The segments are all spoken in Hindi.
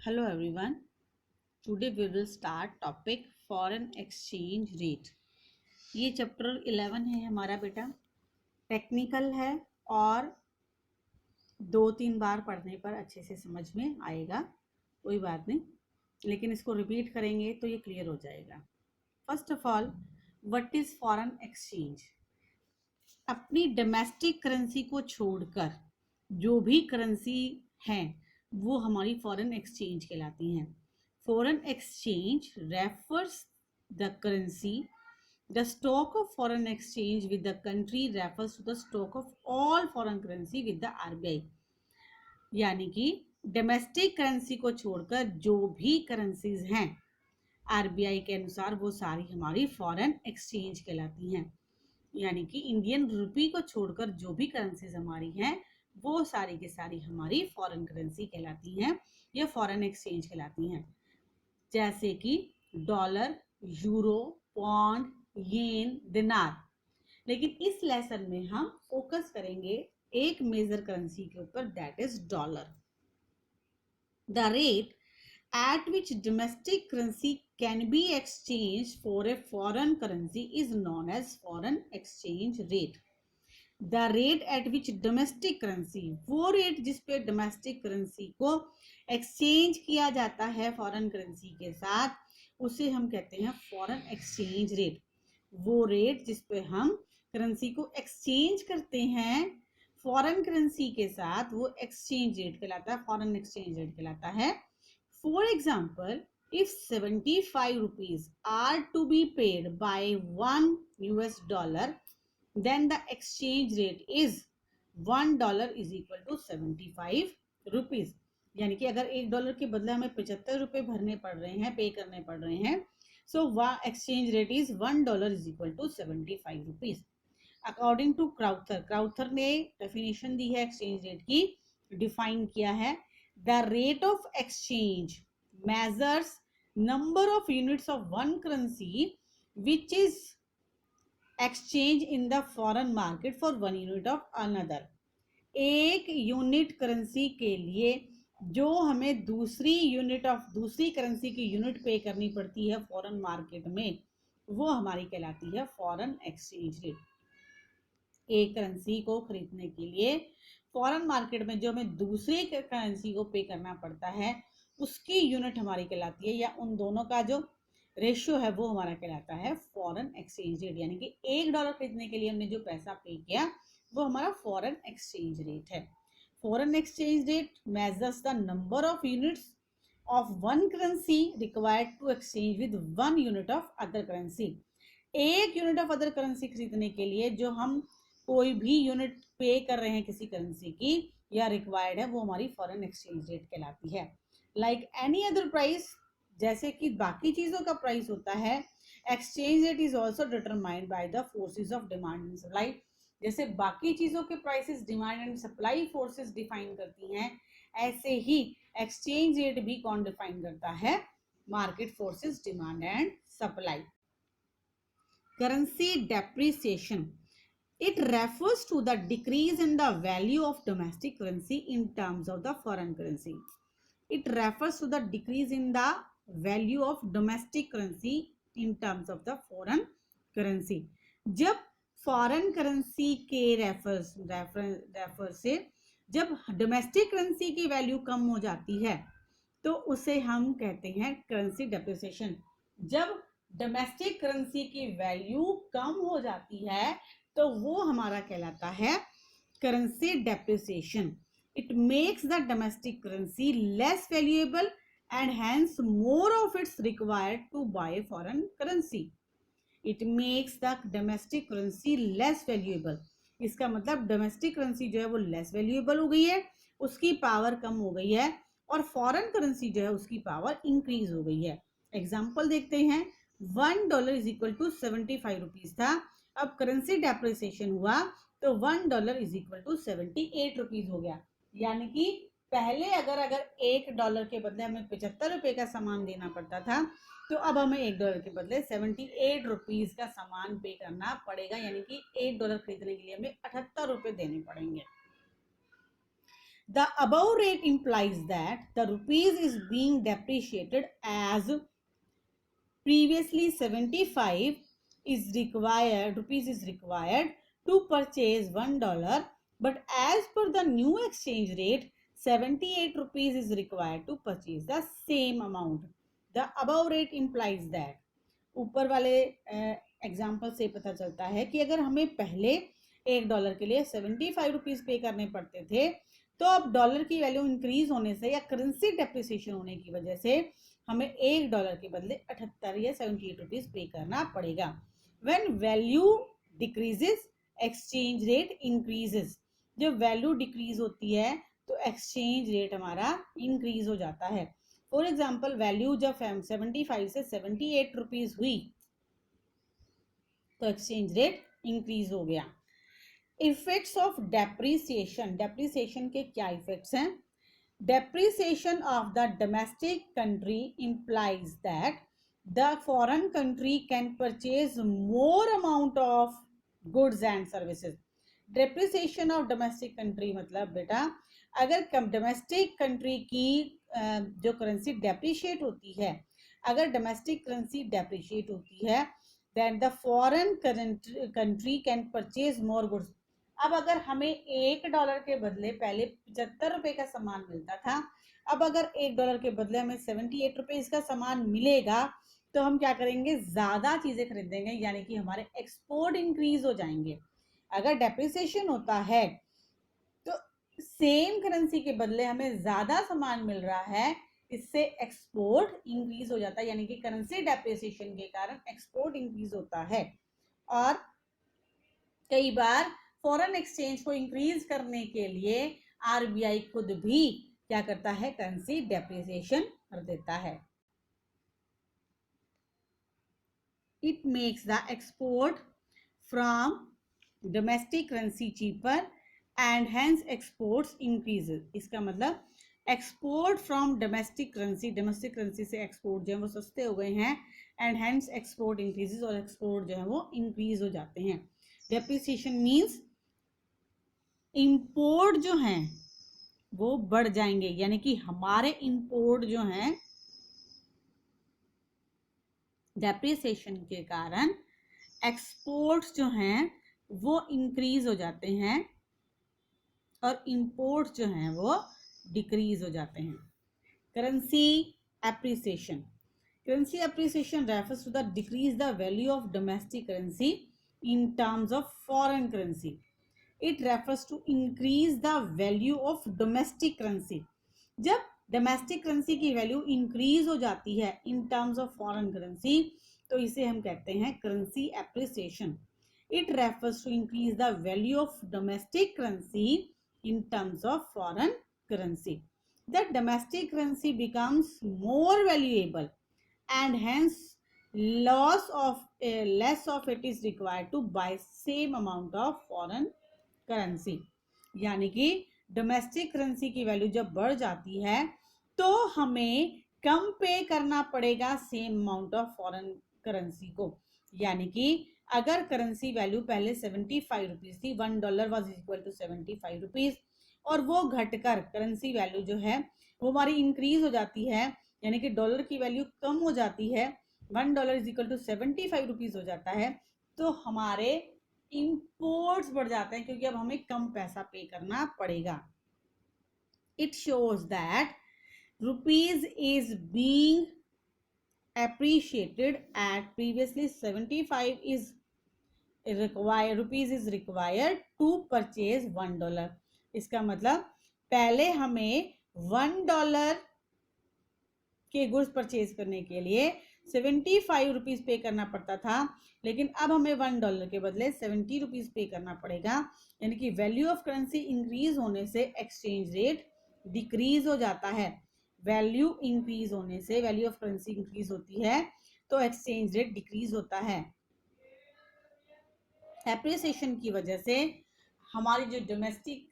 Hello everyone. Today we will start topic foreign exchange rate. ये चैप्टर 11 है हमारा बेटा, टेक्निकल है और 2-3 बार पढ़ने पर अच्छे से समझ में आएगा, कोई बात नहीं, लेकिन इसको रिपीट करेंगे तो ये क्लियर हो जाएगा। First of all, what is foreign exchange? अपनी डोमेस्टिक करेंसी को छोड़कर जो भी करेंसी हैं वो हमारी फॉरेन एक्सचेंज कहलाती हैं। Foreign exchange refers the currency, the stock of foreign exchange with the country refers to the stock of all foreign currency with the RBI. यानी कि डोमेस्टिक करेंसी को छोड़कर जो भी करेंसीज हैं आरबीआई के अनुसार वो सारी हमारी फॉरेन एक्सचेंज कहलाती हैं। यानी कि इंडियन रुपी को छोड़कर जो भी करेंसीज हमारी हैं वो सारी की सारी हमारी फॉरेन करेंसी कहलाती हैं या फॉरेन एक्सचेंज कहलाती हैं, जैसे कि डॉलर, यूरो, पौंड, येन, दिनार। लेकिन इस लेसन में हम फोकस करेंगे एक मेजर करेंसी के ऊपर, that is dollar. The rate at which domestic currency can be exchanged for a foreign currency is known as foreign exchange rate. The rate at which domestic currency, वो रेट जिस पे डोमेस्टिक करेंसी को एक्सचेंज किया जाता है फॉरेन करेंसी के साथ, उसे हम कहते हैं फॉरेन एक्सचेंज रेट। वो रेट जिस पे हम करेंसी को एक्सचेंज करते हैं फॉरेन करेंसी के साथ, वो एक्सचेंज रेट कहलाता है, फॉरेन एक्सचेंज रेट कहलाता है। For example, if 75 rupees are to be paid by $1, then the exchange rate is $1 is equal to 75 rupees. यानी कि अगर $1 के बदले हमें 75 रुपए भरने पड़ रहे हैं, पे करने पड़ रहे हैं, so exchange rate is $1 is equal to 75 rupees. According to Crowther ने डेफिनेशन दी है एक्सचेंज रेट की, डिफाइन किया है, the rate of exchange measures number of units of one currency which is exchanged in the foreign market for 1 unit of another. एक यूनिट करेंसी के लिए जो हमें दूसरी करेंसी की यूनिट पे करनी पड़ती है फॉरेन मार्केट में, वो हमारी कहलाती है फॉरेन एक्सचेंज रेट। एक करेंसी को खरीदने के लिए फॉरेन मार्केट में जो हमें दूसरी करेंसी को पे करना पड़ता है उसकी यूनिट हमारी कहलाती है, या उन दोनों का जो रेशियो है वो हमारा कहलाता है फॉरेन एक्सचेंज रेट। यानी कि $1 खरीदने के लिए हमने जो पैसा पे किया वो हमारा फॉरेन एक्सचेंज रेट है। Foreign exchange rate measures the number of units of one currency required to exchange with 1 unit of other currency. एक यूनिट ऑफ अदर करेंसी खरीदने के लिए जो हम कोई भी यूनिट पे कर रहे हैं किसी करेंसी की या रिक्वायर्ड है, वो हमारी फॉरेन एक्सचेंज रेट कहलाती है। लाइक एनी अदर प्राइस, जैसे कि बाकी चीजों का प्राइस होता है, exchange rate is also determined by the forces of demand and supply. जैसे बाकी चीजों के prices demand and supply forces define करती हैं, ऐसे ही एक्सचेंज रेट भी कौन डिफाइन करता है? Market forces, demand and supply. Currency depreciation, it refers to the decrease in the value of domestic currency in terms of the foreign currency. It refers to the decrease in the value of domestic currency in terms of the foreign currency. जब फॉरेन करेंसी के रेफर से जब डोमेस्टिक करेंसी की वैल्यू कम हो जाती है तो उसे हम कहते हैं करेंसी डेप्रिसिएशन। जब डोमेस्टिक करेंसी की वैल्यू कम हो जाती है तो वो हमारा कहलाता है currency depreciation. It makes the domestic currency less valuable and hence more of its required to buy foreign currency. It makes the domestic currency less valuable, इसका मतलब डोमेस्टिक करेंसी जो है वो लेस वैल्यूएबल हो गई है, उसकी पावर कम हो गई है, और फॉरेन करेंसी जो है उसकी पावर इंक्रीज हो गई है। एग्जाम्पल देखते हैं, $1 इज इक्वल टू 75 रुपीज था, अब करेंसी डेप्रिसिएशन हुआ तो $1 इज इक्वल टू 78 रुपीज हो गया। यानी कि पहले अगर $1 के बदले हमें 75 रुपए का सामान देना पड़ता था, तो अब हमें $1 के बदले 78 रुपीज का सामान पे करना पड़ेगा। यानी कि $1 खरीदने के लिए हमें 78 रुपए देने पड़ेंगे। The above rate implies that the rupees is being depreciated as previously 75 is required rupees is required to purchase $1, but as per the new exchange rate 78 rupees is required to purchase the same amount. The above rate implies that ऊपर वाले एग्जाम्पल से पता चलता है कि अगर हमें पहले $1 के लिए 75 रुपीज पे करने पड़ते थे, तो अब डॉलर की वैल्यू इंक्रीज होने से या करेंसी डेप्रिसिएशन होने की वजह से हमें $1 के बदले 78 या 78 रुपीज पे करना पड़ेगा. When value decreases exchange rate increases. जब वैल्यू डिक्रीज होती है तो एक्सचेंज रेट हमारा इंक्रीज हो जाता है. फॉर एग्जाम्पल वैल्यू जब 75 से 78 रुपीज हुई तो एक्सचेंज रेट इंक्रीज हो गया. Effects of depreciation. डेप्रिसिएशन के क्या इफेक्ट्स हैं? Depreciation of the domestic country implies that the foreign country can purchase more amount of goods and services. Depreciation of domestic country मतलब बेटा अगर domestic country की जो करेंसी डेप्रिशिएट होती है, अगर domestic currency डेप्रिशिएट होती है, then the foreign country can purchase more goods. अब अगर हमें $1 के बदले पहले 75 रुपए का सामान मिलता था, अब अगर $1 के बदले हमें 78 रुपए का सामान मिलेगा तो हम क्या करेंगे? ज्यादा चीजें खरीदेंगे, यानी कि हमारे एक्सपोर्ट इंक्रीज हो जाएंगे. अगर डेप्रिसिएशन होता है तो सेम करेंसी के बदले हमें ज्यादा सामान मिल रहा है, इससे एक्सपोर्ट इंक्रीज हो जाता है, यानी कि करेंसी डेप्रिसिएशन के कारण एक्सपोर्ट इंक्रीज होता है. और कई बार फॉरेन एक्सचेंज को इंक्रीज करने के लिए आरबीआई खुद भी क्या करता है? करेंसी डेप्रिसिएशन कर देता है. It makes the export from domestic currency cheaper and hence exports increases. इसका मतलब एक्सपोर्ट फ्रॉम डोमेस्टिक करेंसी से एक्सपोर्ट जो है वो सस्ते हो गए हैं, एंड हेंस एक्सपोर्ट इंक्रीजेस, और एक्सपोर्ट जो है वो इंक्रीज हो जाते हैं. डेप्रिसिएशन मीन्स इंपोर्ट जो हैं वो बढ़ जाएंगे, यानी कि हमारे इंपोर्ट जो हैं डेप्रिसिएशन के कारण एक्सपोर्ट्स जो हैं वो इंक्रीज हो जाते हैं और इंपोर्ट्स जो हैं वो डिक्रीज हो जाते हैं. Currency appreciation. Currency appreciation refers to the decrease the value of domestic currency in terms of foreign currency. It refers to increase the value of domestic currency. जब domestic currency की value increase हो जाती है in terms of foreign currency, तो इसे हम कहते हैं currency appreciation. It refers to increase the value of domestic currency in terms of foreign currency. The domestic currency becomes more valuable and hence less of it is required to buy same amount of foreign currency. यानी कि डोमेस्टिक करेंसी की वैल्यू जब बढ़ जाती है तो हमें कम पे करना पड़ेगा same amount of foreign currency को. यानी कि अगर करेंसी वैल्यू पहले 75 रुपीज थी, $1 वॉज इक्वल टू 75 रुपीज, और वो घटकर करेंसी वैल्यू जो है वो हमारी इंक्रीज हो जाती है, यानी कि डॉलर की वैल्यू कम हो जाती है, $1 इज इक्वल टू 75 रुपीज हो जाता है, तो हमारे इंपोर्ट्स बढ़ जाते हैं क्योंकि अब हमें कम पैसा पे करना पड़ेगा. It shows that rupees is being appreciated at previously 75 is required, rupees is required to purchase $1. इसका मतलब पहले हमें $1 के गुड्स परचेज करने के लिए 75 रुपीज पे करना पड़ता था, लेकिन अब हमें $1 के बदले 70 रुपीज पे करना पड़ेगा, यानी कि वैल्यू ऑफ करेंसी इंक्रीज होने से एक्सचेंज रेट डिक्रीज हो जाता है. वैल्यू इंक्रीज होने से वैल्यू ऑफ करेंसी इंक्रीज होती है तो एक्सचेंज रेट डिक्रीज होता है. एप्रिसिएशन की वजह से हमारी जो डोमेस्टिक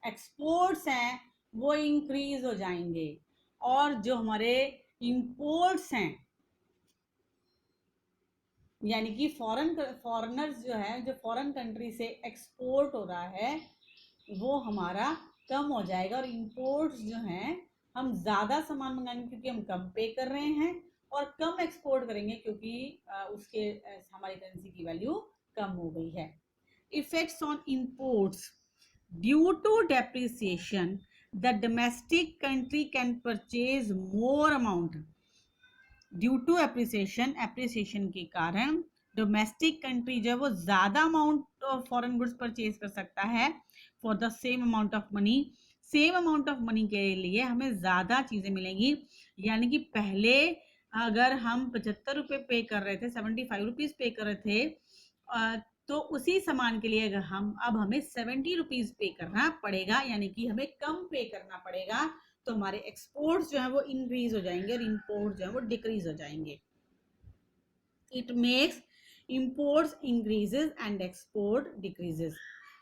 एक्सपोर्ट्स हैं वो इंक्रीज हो जाएंगे, और जो हमारे इंपोर्ट्स हैं यानी कि फॉरेनर्स जो है, जो फॉरेन कंट्री से एक्सपोर्ट हो रहा है, वो हमारा कम हो जाएगा और इंपोर्ट्स जो हैं हम ज़्यादा सामान मंगाएंगे क्योंकि हम कम पे कर रहे हैं, और कम एक्सपोर्ट करेंगे क्योंकि उसके हमारी करेंसी की वैल्यू कम हो गई है। Effects on imports due to depreciation the domestic country can purchase more amount. Due to appreciation के कारण डोमेस्टिक कंट्री जो है वो ज़्यादा amount of foreign goods purchase कर सकता है for the same amount of money. Same amount of money के लिए हमें ज़्यादा चीज़ें मिलेंगी, यानी कि पहले अगर हम 75 रुपये पे कर रहे थे, 75 रुपीज़ पे कर रहे थे, तो उसी सामान के लिए अगर हम अब हमें 70 रुपीज़ पे करना पड़ेगा, यानी कि हमें कम पे करना पड़ेगा, तो हमारे एक्सपोर्ट्स जो है वो इंक्रीज हो जाएंगे और इंपोर्ट जो है वो डिक्रीज हो जाएंगे। It makes imports increases and export decreases.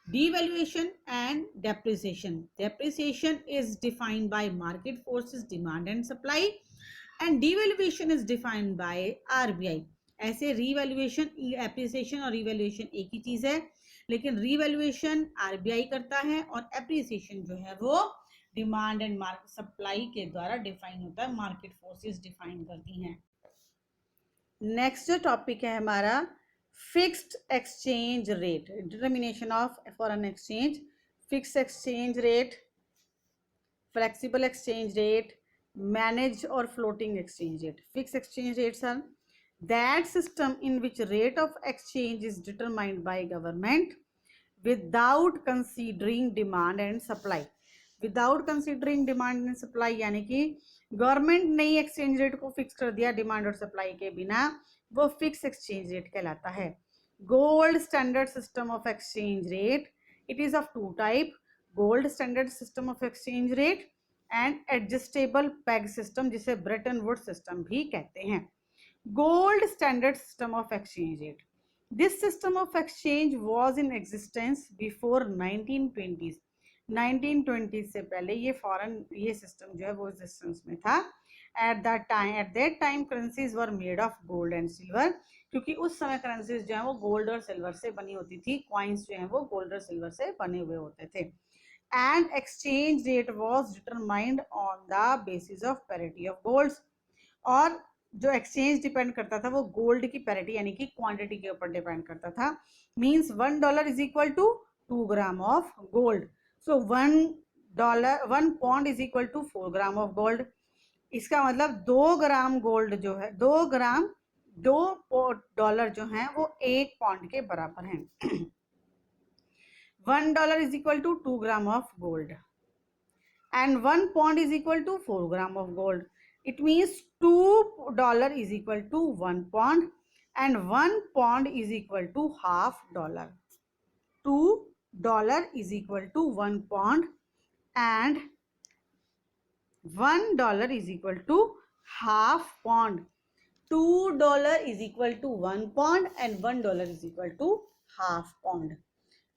Devaluation and depreciation. Depreciation is defined by market forces, demand and supply, and devaluation is defined by RBI. ऐसे revaluation, appreciation और revaluation एक ही चीज है, लेकिन revaluation RBI करता है और appreciation जो है वो डिमांड एंड मार्केट सप्लाई के द्वारा डिफाइन होता है, मार्केट फोर्सेस डिफाइन करती हैं। नेक्स्ट टॉपिक है हमारा fixed exchange rate, determination of foreign exchange. Fixed exchange rate, flexible exchange rate, manage और floating exchange rate. Fixed exchange rates are that system in which rate of exchange is determined by government without considering demand and supply. Without considering demand and supply यानी कि गवर्नमेंट ने एक्सचेंज रेट को फिक्स कर दिया डिमांड और सप्लाई के बिना, वो फिक्स एक्सचेंज रेट कहलाता है। Gold standard system of exchange rate, it is of two type, gold standard system of exchange rate and adjustable peg system, जिसे ब्रेटन वुड सिस्टम भी कहते हैं। Gold standard system of exchange rate, this system of exchange was in existence before 1920s। 1920 से पहले ये सिस्टम जो है वो एग्जिस्टेंस में था। At that time currencies were made of gold and silver, क्योंकि उस समय करेंसीज जो है वो गोल्ड और सिल्वर से बनी होती थी, कॉइन्स जो है वो गोल्ड और सिल्वर से बने हुए होते थे। And exchange rate was determined on the basis of parity of golds, और जो एक्सचेंज डिपेंड करता था वो गोल्ड की पैरिटी यानी कि क्वांटिटी के ऊपर डिपेंड करता था। Means $1 is equal to 2 gram of gold. So $1 pound is equal to 4 gram of gold. इसका मतलब 2 ग्राम गोल्ड जो है, 2 डॉलर जो है वो 1 पॉन्ड के बराबर हैं। $1 is equal to 2 gram of gold and 1 pound is equal to 4 gram of gold. It means $2 is equal to 1 pound and 1 pound is equal to half dollar. $2 is equal to 1 pound and $1 is equal to half pound. $2 is equal to 1 pound and $1 is equal to half pound.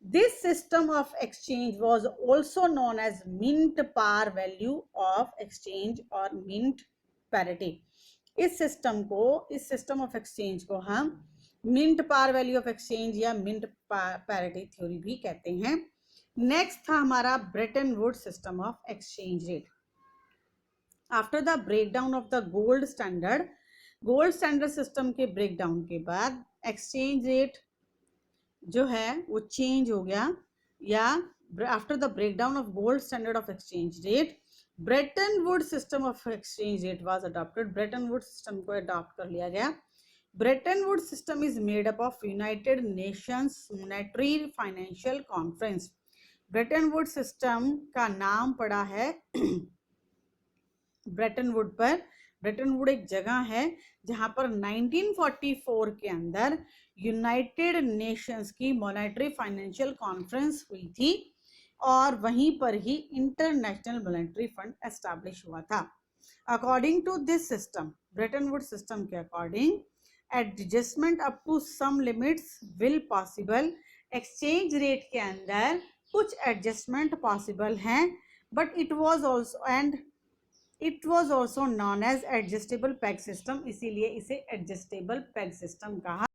This system of exchange was also known as mint par value of exchange or mint parity. इस सिस्टम ऑफ एक्सचेंज को हम mint par value of exchange या मिंट पैरिटी थ्योरी भी कहते हैं। नेक्स्ट था हमारा Bretton Wood system of exchange rate. After the breakdown of the gold standard system के ब्रेकडाउन के बाद एक्सचेंज रेट जो है वो चेंज हो गया, या after the breakdown of gold standard of exchange rate Brayton Wood system of exchange rate was adopted. Brayton Wood system को अडॉप्ट कर लिया गया। Bretton Woods system is made up of United Nations Monetary Financial Conference. Bretton Woods system का नाम पड़ा है ब्रेटन वुड पर। ब्रेटन वुड एक जगह है जहां पर 1944 के अंदर यूनाइटेड नेशंस की मॉनेटरी फाइनेंशियल कॉन्फ्रेंस हुई थी और वहीं पर ही इंटरनेशनल मॉनेटरी फंड एस्टैब्लिश हुआ था। According to this system, Bretton Wood system के according adjustment up to some limits will possible. Exchange rate के अंदर कुछ एडजस्टमेंट पॉसिबल हैं, but it was also known as adjustable peg system, इसीलिए इसे एडजस्टेबल पेग सिस्टम कहा